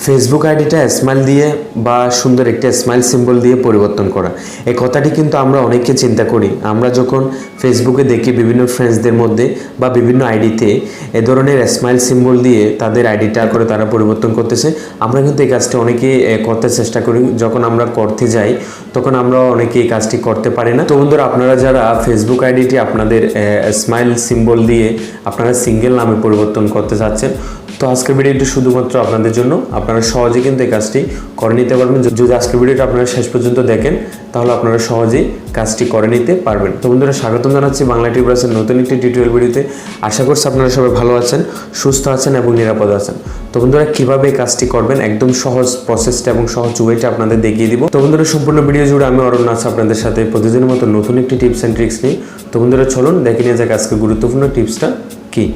Facebook আইডিটা smile দিয়ে বা সুন্দর একটা স্মাইল সিম্বল দিয়ে পরিবর্তন করা, এই কথাটি কিন্তু আমরা অনেকে চিন্তা করি। আমরা যখন ফেসবুকে দেখি বিভিন্ন ফ্রেন্ডসদের মধ্যে বা বিভিন্ন আইডিতে এ ধরনের স্মাইল সিম্বল দিয়ে তাদের আইডিটা করে তারা পরিবর্তন করতেছে, আমরা কিন্তু এই কাজটি অনেকেই করতে চেষ্টা করি। যখন আমরা করতে যাই তখন আমরা অনেকে এই কাজটি করতে পারি না। তো বন্ধুরা, আপনারা যারা ফেসবুক আইডিটি আপনাদের স্মাইল সিম্বল দিয়ে আপনারা সিঙ্গেল নামে পরিবর্তন করতে চাচ্ছেন, তো আজকের ভিডিওটি শুধুমাত্র আপনাদের জন্য। আপনারা সহজে কিন্তু এই কাজটি করে নিতে পারবেন। যদি আজকের ভিডিওটা আপনারা শেষ পর্যন্ত দেখেন তাহলে আপনারা সহজেই কাজটি করে নিতে পারবেন। তো বন্ধুরা, স্বাগতম জানাচ্ছি বাংলা টিউব রাজের নতুন একটি টিউটোরিয়াল ভিডিওতে। আশা করছি আপনারা সবাই ভালো আছেন, সুস্থ আছেন এবং নিরাপদ আছেন। তো বন্ধুরা, কীভাবে এই কাজটি করবেন একদম সহজ প্রসেসটা এবং সহজ ওয়েটা আপনাদের দেখিয়ে দিব। তো বন্ধুরা, সম্পূর্ণ ভিডিও জুড়ে আমি অরণ্য আছি আপনাদের সাথে প্রতিদিনের মতো নতুন একটি টিপস অ্যান্ড ট্রিক্স নিয়ে। তো বন্ধুরা, চলুন দেখে নিয়ে যাক আজকে গুরুত্বপূর্ণ টিপসটা কী।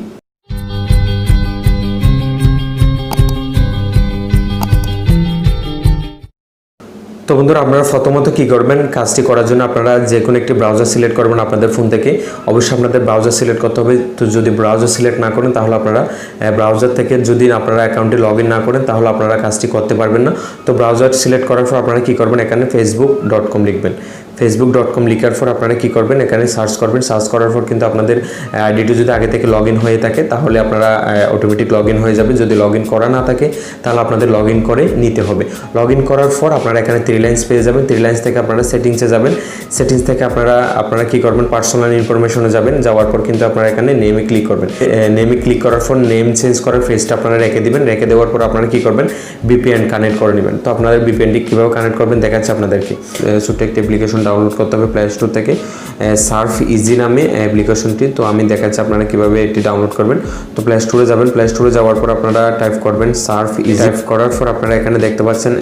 তো বন্ধুরা, আপনারা প্রথমত কী করবেন, কাজটি করার জন্য আপনারা যে কোনো একটি ব্রাউজার সিলেক্ট করবেন আপনাদের ফোন থেকে। অবশ্যই আপনাদের ব্রাউজার সিলেক্ট করতে হবে। তো যদি ব্রাউজার সিলেক্ট না করেন তাহলে আপনারা ব্রাউজার থেকে যদি আপনারা অ্যাকাউন্টে লগ ইন না করেন তাহলে আপনারা কাজটি করতে পারবেন না। তো ব্রাউজার সিলেক্ট করার পর আপনারা কী করবেন, এখানে facebook.com লিখবেন। facebook.com লিখার পর আপনারা কী করবেন, এখানে সার্চ করবেন। সার্চ করার পর কিন্তু আপনাদের আইডিটি যদি আগে থেকে লগ ইন হয়ে থাকে তাহলে আপনারা অটোমেটিক লগ ইন হয়ে যাবে। যদি লগ ইন করা না থাকে তাহলে আপনাদের লগ ইন করে নিতে হবে। লগ ইন করার পর আপনারা এখানে 3 লাইন্স পেয়ে যাবেন। 3 লাইন্স থেকে আপনারা সেটিংসে যাবেন। সেটিংস থেকে আপনারা কী করবেন, পার্সোনাল ইনফরমেশনে যাবেন। যাওয়ার পর কিন্তু আপনারা এখানে নেমে ক্লিক করবেন। নেমে ক্লিক করার পর নেম চেঞ্জ করার ফেসটা আপনারা রেখে দিবেন। রেখে দেওয়ার পর আপনারা কী করবেন, VPN কানেক্ট করে নেবেন। তো আপনাদের VPNটি কীভাবে কানেক্ট করবেন দেখাচ্ছে আপনাদেরকে। ছোট্ট একটি অ্যাপ্লিকেশন ডাউনলোড করতে হবে প্লে স্টোর থেকে, সার্ফ ইজি নামে অ্যাপ্লিকেশনটি। তো আমি দেখাচ্ছি আপনারা কীভাবে এটি ডাউনলোড করবেন। তো প্লে স্টোরে যাবেন। প্লে স্টোরে যাওয়ার পর আপনারা টাইপ করবেন সার্ফ ইজি। টাইপ করার পর আপনারা এখানে দেখতে পাচ্ছেন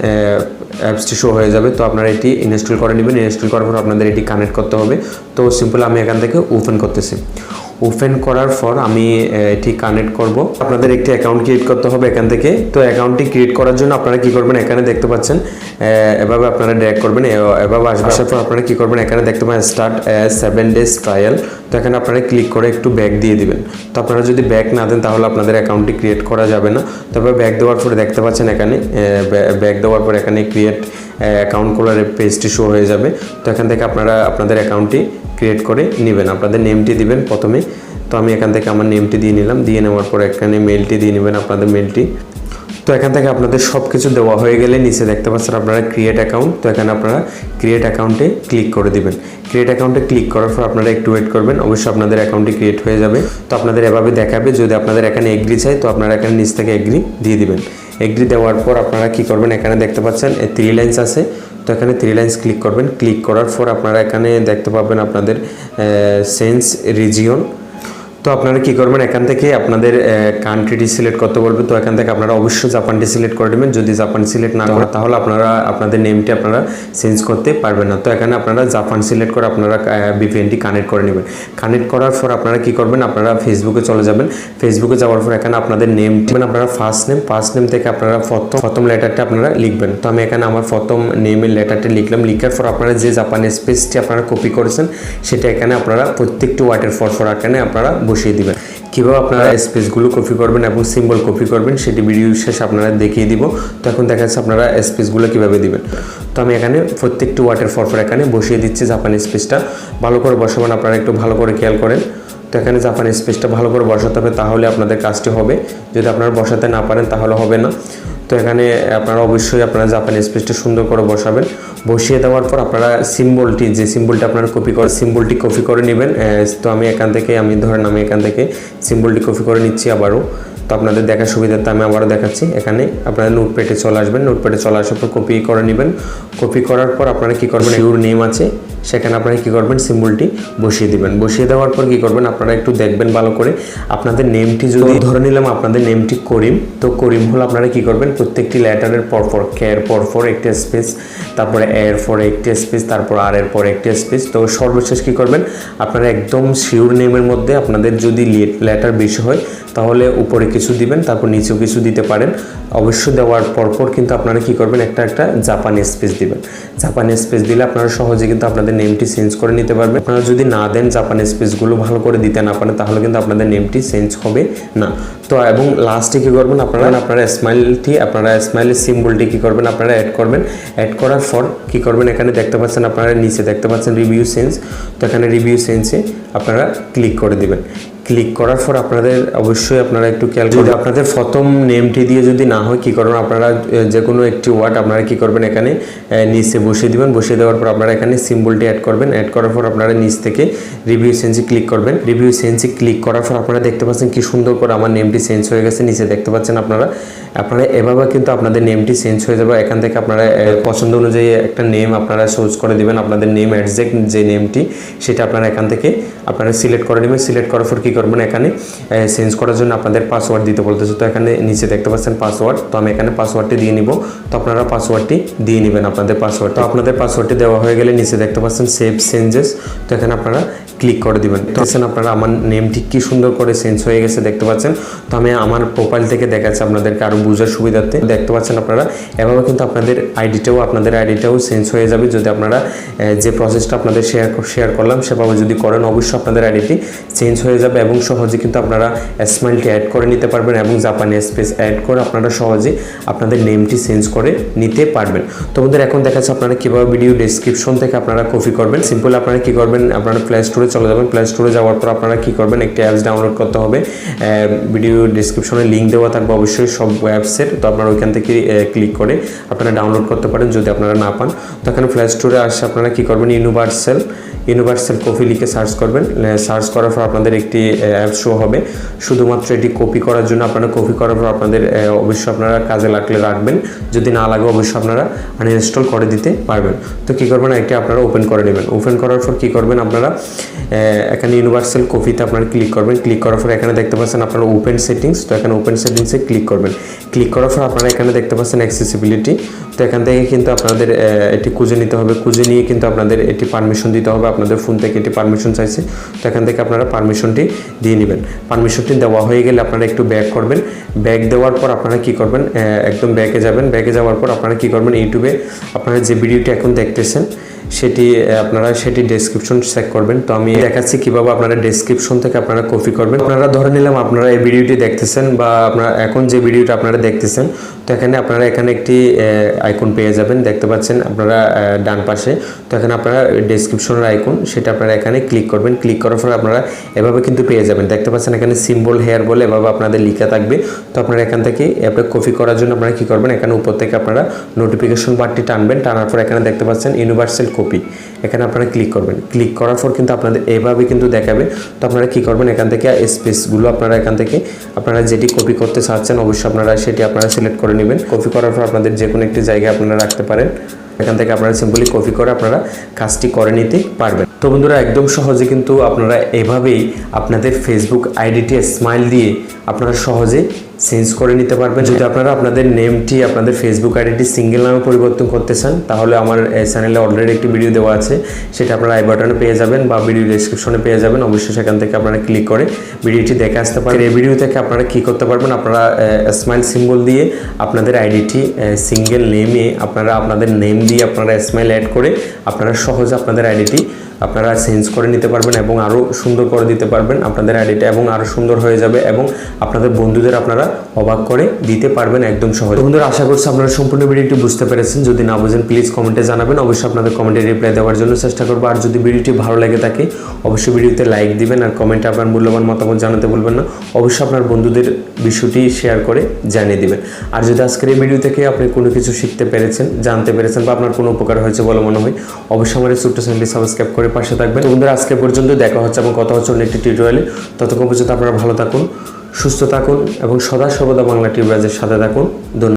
অ্যাপসটি শো হয়ে যাবে। তো আপনারা এটি ইনস্টল করে নেবেন। ইনস্টল করার পর আপনাদের এটি কানেক্ট করতে হবে। তো সিম্পল আমি এখান থেকে ওপেন করতেছি। ওপেন করার পর আমি এটি কানেক্ট করব। আপনাদের একটি অ্যাকাউন্ট ক্রিয়েট করতে হবে এখান থেকে। তো অ্যাকাউন্টটি ক্রিয়েট করার জন্য আপনারা কী করবেন, এখানে দেখতে পাচ্ছেন এভাবে আপনারা ড্র্যাগ করবেন। এভাবে আসার পর আপনারা কী করবেন, এখানে দেখতে পাচ্ছেন স্টার্ট 7 days ট্রায়াল। তো এখানে আপনারা ক্লিক করে একটু ব্যাক দিয়ে দিবেন। তো আপনারা যদি ব্যাক না দেন তাহলে আপনাদের অ্যাকাউন্টটি ক্রিয়েট করা যাবে না। তবে ব্যাক দেওয়ার পরে দেখতে পাচ্ছেন এখানে ব্যাক দেওয়ার পর এখানে ক্রিয়েট অ্যাকাউন্ট খোলার পেজটি শো হয়ে যাবে। তো এখান থেকে আপনারা আপনাদের অ্যাকাউন্টটি ক্রিয়েট করে নেবেন। আপনাদের নেমটি দিবেন প্রথমে। তো আমি এখান থেকে আমার নেমটি দিয়ে নিলাম। দিয়ে নেওয়ার পর এখানে মেলটি দিয়ে নেবেন, আপনাদের মেলটি। তো এখান থেকে আপনাদের সব কিছু দেওয়া হয়ে গেলে নিচে দেখতে পাচ্ছেন আপনারা ক্রিয়েট অ্যাকাউন্ট। তো এখানে আপনারা ক্রিয়েট অ্যাকাউন্টে ক্লিক করে দিবেন। ক্রিয়েট অ্যাকাউন্টে ক্লিক করার পর আপনারা একটু ওয়েট করবেন। অবশ্যই আপনাদের অ্যাকাউন্টটি ক্রিয়েট হয়ে যাবে। তো আপনাদের এভাবে দেখাবে। যদি আপনাদের এখানে এগ্রি চাই তো আপনারা এখানে নিচ থেকে এগ্রি দিয়ে দিবেন। এগ্রি দেওয়ার পর আপনারা কী করবেন, এখানে দেখতে পাচ্ছেন 3 লাইন্স আছে। তো এখানে 3 লাইন্স ক্লিক করবেন। ক্লিক করার পর আপনারা এখানে দেখতে পাবেন আপনাদের সেন্স রিজিয়ন। তো আপনারা কী করবেন, এখান থেকে আপনাদের কান্ট্রিটি সিলেক্ট করতে বলবে। তো এখান থেকে আপনারা অবশ্যই জাপানটি সিলেক্ট করে দেবেন। যদি জাপান সিলেক্ট না করেন তাহলে আপনারা আপনাদের নেমটি আপনারা চেঞ্জ করতে পারবেন না। তো এখানে আপনারা জাপান সিলেক্ট করে আপনারা VPNটি কানেক্ট করে নেবেন। কানেক্ট করার পর আপনারা কী করবেন, আপনারা ফেসবুকে চলে যাবেন। ফেসবুকে যাওয়ার পর এখানে আপনাদের নেমটি আপনারা ফার্স্ট নেম থেকে আপনারা প্রথম লেটারটা আপনারা লিখবেন। তো আমি এখানে আমার প্রথম নেমের লেটারটি লিখলাম। লিখার পর আপনারা যে জাপানের স্পেসটি আপনারা কপি করেছেন সেটা এখানে আপনারা প্রত্যেকটি ওয়ার্ডের পর এখানে আপনারা বসিয়ে দিবেন। কীভাবে আপনারা স্পেসগুলো কপি করবেন এবং সিম্বল কপি করবেন সেটি ভিডিও শেষে আপনারা দেখিয়ে দিব। তো এখন দেখা যাচ্ছে আপনারা স্পেসগুলো কীভাবে দিবেন। তো আমি এখানে প্রত্যেকটি ওয়ার্ডের পর এখানে বসিয়ে দিচ্ছি জাপানি স্পেসটা। ভালো করে বসাবেন, আপনারা একটু ভালো করে খেয়াল করেন। তো এখানে জাপানি স্পেসটা ভালো করে বসাতে হবে, তাহলে আপনাদের কাজটি হবে। যদি আপনারা বসাতে না পারেন তাহলে হবে না। তো এখানে আপনারা অবশ্যই আপনারা জাপানি স্পেসটা সুন্দর করে বসাবেন। বসিয়ে দেওয়ার পর আপনারা যে সিম্বলটা আপনারা সিম্বলটি কপি করে নেবেন। তো আমি এখান থেকে আমি এখান থেকে সিম্বলটি কপি করে নিচ্ছি আবারও। তো আপনাদের দেখার সুবিধাতে আমি আবারও দেখাচ্ছি। এখানে আপনারা নোটপ্যাডে চলে আসবেন। নোটপ্যাডে চলে আসার পর কপি করে নেবেন। কপি করার পর আপনারা কী করবেন, ইউর নেম আছে সেখানে আপনারা কী করবেন, সিম্বলটি বসিয়ে দিবেন। বসিয়ে দেওয়ার পর কী করবেন, আপনারা একটু দেখবেন ভালো করে। আপনাদের নেমটি যদি ধরে নিলাম আপনাদের নেমটি করিম, তো করিম হলো আপনারা কী করবেন, প্রত্যেকটি লেটারের পরপর কের পরপর একটি স্পেস, তারপরে এর পরে একটি স্পেস, তারপর আর এর পরে একটি স্পেস। তো সর্বশেষ কী করবেন, আপনারা একদম শিওর নেমের মধ্যে আপনাদের যদি লেটার বেশি হয় তাহলে উপরে কিছু দিবেন, তারপর নিচেও কিছু দিতে পারেন। অবশ্য দেওয়ার পরপর কিন্তু আপনারা কি করবেন, একটা জাপানি স্পেস দিবেন। জাপানি স্পেস দিলে আপনারা সহজে কিন্তু আপনাদের নেমটি চেঞ্জ করে নিতে পারবেন। আপনারা যদি না দেন, জাপানি স্পেসগুলো ভালো করে দিতে না পারেন, তাহলে কিন্তু আপনাদের নেমটি চেঞ্জ হবে না। তো এবং লাস্টে কি করবেন, আপনারা স্মাইলের সিম্বলটি কি করবেন, আপনারা অ্যাড করবেন। অ্যাড করার পর কি করবেন, এখানে দেখতে পাচ্ছেন, আপনারা নিচে দেখতে পাচ্ছেন রিভিউ চেঞ্জ। তো এখানে রিভিউ চেঞ্জে আপনারা ক্লিক করে দিবেন। ক্লিক করার পর আপনাদের অবশ্যই আপনারা একটু খেয়াল করবেন, আপনাদের প্রথম নেমটি দিয়ে যদি না হয় কি করবেন, আপনারা যে কোনো একটি ওয়ার্ড আপনারা কি করবেন, এখানে নিচে বসিয়ে দিবেন। বসিয়ে দেওয়ার পর আপনারা এখানে সিম্বলটি অ্যাড করবেন। অ্যাড করার পর আপনারা নিচ থেকে রিভিউ চেঞ্জে ক্লিক করবেন। রিভিউ চেঞ্জে ক্লিক করার পর আপনারা দেখতে পাচ্ছেন কি সুন্দর করে আমার নেমটি চেঞ্জ হয়ে গেছে। নিচে দেখতে পাচ্ছেন আপনারা এভাবে কিন্তু আপনাদের নেমটি চেঞ্জ হয়ে যাবে। এখান থেকে আপনারা পছন্দ অনুযায়ী একটা নেম আপনারা চুজ করে দিবেন। আপনাদের নেম এক্সাক্ট যে নেমটি সেটা আপনারা এখান থেকে আপনারা সিলেক্ট করে নেবেন। সিলেক্ট করার পর কি করবেন, এখানে চেঞ্জ করার জন্য আপনাদের পাসওয়ার্ড দিতে বলতেছে। তো এখানে নিচে দেখতে পাচ্ছেন পাসওয়ার্ড। তো আমি এখানে পাসওয়ার্ডটি দিয়ে নিব। তো আপনারা পাসওয়ার্ডটি দিয়ে নেবেন, আপনাদের পাসওয়ার্ড। তো আপনাদের পাসওয়ার্ডটি দেওয়া হয়ে গেলে নিচে দেখতে পাচ্ছেন সেভ চেঞ্জেস। তো এখানে আপনারা ক্লিক করে দিবেন। তো আপনারা আমার নেমটি কি সুন্দর করে চেঞ্জ হয়ে গেছে দেখতে পাচ্ছেন। তো আমি আমার প্রোফাইল থেকে দেখাচ্ছি আপনাদেরকে আরও বোঝার সুবিধার্থে। দেখতে পাচ্ছেন আপনারা এভাবে কিন্তু আপনাদের আইডিটাও চেঞ্জ হয়ে যাবে। যদি আপনারা যে প্রসেসটা আপনাদের শেয়ার করলাম সেভাবে যদি করেন, অবশ্যই আপনাদের আইডিটি চেঞ্জ হয়ে যাবে এবং সহজে কিন্তু আপনারা স্মাইলটি অ্যাড করে নিতে পারবেন এবং জাপানি স্পেস অ্যাড করে আপনারা সহজে আপনাদের নেমটি চেঞ্জ করে নিতে পারবেন। তো বন্ধুরা, এখন দেখাচ্ছে আপনারা কীভাবে ভিডিও ডেসক্রিপশন থেকে আপনারা কপি করবেন। সিম্পল আপনারা কী করবেন, আপনারা প্লে স্টোরে চলে যাবেন। প্লে স্টোরে যাওয়ার পর আপনারা কী করবেন, একটি অ্যাপস ডাউনলোড করতে হবে। ভিডিও ডেসক্রিপশনে লিঙ্ক দেওয়া থাকবে অবশ্যই সব অ্যাপসের। তো আপনারা ওইখান থেকে ক্লিক করে আপনারা ডাউনলোড করতে পারেন যদি আপনারা না পান। তো এখানে প্লে স্টোরে আসে আপনারা কী করবেন, ইউনিভার্সাল কপি লিখে সার্চ করবেন। সার্চ করার পর আপনাদের একটি অ্যাপ শো হবে। শুধুমাত্র এটি কপি করার জন্য আপনারা কপি করার পর আপনাদের অবশ্যই আপনারা কাজে লাগলে রাখবেন, যদি না লাগে অবশ্যই আপনারা আনইনস্টল করে দিতে পারবেন। তো কী করবেন, একটি আপনারা ওপেন করে নেবেন। ওপেন করার পর কী করবেন, আপনারা এখানে ইউনিভার্সাল কপিতে আপনারা ক্লিক করবেন। ক্লিক করার পর এখানে দেখতে পাচ্ছেন আপনারা ওপেন সেটিংস। তো এখানে ওপেন সেটিংসে ক্লিক করবেন। ক্লিক করার পর আপনারা এখানে দেখতে পাচ্ছেন অ্যাক্সেসিবিলিটি। তো এখান থেকে কিন্তু আপনাদের এটি খুঁজে নিতে হবে। খুঁজে নিয়ে কিন্তু আপনাদের এটি পারমিশন দিতে হবে। আপনাদের ফোন থেকে এটি পারমিশন চাইছে। তো এখান থেকে আপনারা পারমিশনটি দিয়ে নেবেন। পারমিশনটি দেওয়া হয়ে গেলে আপনারা একটু ব্যাক করবেন। ব্যাক দেওয়ার পর আপনারা কী করবেন, একদম ব্যাকে যাবেন। ব্যাকে যাওয়ার পর আপনারা কী করবেন, ইউটিউবে আপনারা যে ভিডিওটি এখন দেখতেছেন সেটি ডেসক্রিপশন চেক করবেন। তো আমি দেখাচ্ছি কিভাবে আপনারা ডেসক্রিপশন থেকে আপনারা কপি করবেন। আপনারা ধরে নিলাম আপনারা এই ভিডিওটি দেখতেছেন বা আপনারা এখন যে ভিডিওটা আপনারা দেখতেছেন, তো আপনারা এখানে একটি আইকন পেয়ে যাবেন, দেখতে পাচ্ছেন আপনারা ডান পাশে। তো এখানে আপনারা ডেসক্রিপশনের আইকন, সেটা আপনারা এখানে ক্লিক করবেন। ক্লিক করার পর আপনারা এভাবে কিন্তু পেয়ে যাবেন। দেখতে পাচ্ছেন এখানে সিম্বল হেয়ার বলে এভাবে আপনাদের লেখা থাকবে। তো আপনারা এখান থেকে কপি করার জন্য আপনারা কী করবেন, এখানে উপর থেকে আপনারা নোটিফিকেশন বারটি টানবেন। টানার পর এখানে দেখতে পাচ্ছেন ইউনিভার্সাল কপি, এখানে আপনারা ক্লিক করবেন। ক্লিক করার পর কিন্তু আপনাদের এভাবে কিন্তু দেখাবে। তো আপনারা কী করবেন, এখান থেকে স্পেসগুলো আপনারা এখান থেকে আপনারা যেটি কপি করতে চাচ্ছেন অবশ্যই আপনারা সেটি আপনারা সিলেক্ট করে নেবেন। কপি করার পর আপনাদের যে কোনো একটি জায়গায় আপনারা রাখতে পারেন। এখান থেকে আপনারা সিম্পলি কপি করে আপনারা কাজটি করে নিতে পারবেন। তো বন্ধুরা, একদম সহজে কিন্তু আপনারা এভাবেই আপনাদের ফেসবুক আইডিটি স্মাইল দিয়ে আপনারা সহজে চেঞ্জ করে নিতে পারবেন। যদি আপনারা আপনাদের নেমটি আপনাদের ফেসবুক আইডিটি সিঙ্গেল নামে পরিবর্তন করতে চান, তাহলে আমার চ্যানেলে অলরেডি একটি ভিডিও দেওয়া আছে, সেটা আপনারা আই বাটনে পেয়ে যাবেন বা ভিডিও ডেসক্রিপশনে পেয়ে যাবেন। অবশ্যই সেখান থেকে আপনারা ক্লিক করে ভিডিওটি দেখে আসতে পারেন। এই ভিডিও থেকে আপনারা কী করতে পারবেন, আপনারা স্মাইল সিম্বল দিয়ে আপনাদের আইডিটি সিঙ্গেল নেমে আপনারা আপনাদের নেম দিয়ে আপনারা স্মাইল অ্যাড করে আপনারা সহজে আপনাদের আইডিটি আপনারা চেঞ্জ করে নিতে পারবেন এবং আরও সুন্দর করে দিতে পারবেন আপনাদের আইডিটা, এবং আরও সুন্দর হয়ে যাবে এবং আপনাদের বন্ধুদের আপনারা অবাক করে দিতে পারবেন একদম সহজে। বন্ধুরা, আশা করছি আপনারা সম্পূর্ণ ভিডিওটি বুঝতে পেরেছেন। যদি না বুঝেন প্লিজ কমেন্টে জানাবেন, অবশ্যই আপনাদের কমেন্টে রিপ্লাই দেওয়ার জন্য চেষ্টা করবো। আর যদি ভিডিওটি ভালো লেগে থাকে অবশ্যই ভিডিওতে লাইক দিবেন আর কমেন্টে আপনার মূল্যবান মতামত জানাতে ভুলবেন না। অবশ্যই আপনার বন্ধুদের বিষয়টি শেয়ার করে জানিয়ে দিবেন। আর যদি আজকের এই ভিডিও থেকে আপনি কোনো কিছু শিখতে পেরেছেন, জানতে পেরেছেন বা আপনার কোনো উপকার হয়েছে বলে মনে হয়, অবশ্যই আমার এই ছোট্ট চ্যানেলটি সাবস্ক্রাইব করে পাশে থাকবেন। তো বন্ধুরা, আজকে পর্যন্ত দেখা হচ্ছে এবং কথা হচ্ছে অন্য একটি টিউটোরিয়ালে। ততক্ষণ পর্যন্ত আপনারা ভালো থাকুন, সুস্থ থাকুন এবং সদা সর্বদা বাংলা টিউব রাজের সাথে থাকুন। ধন্যবাদ।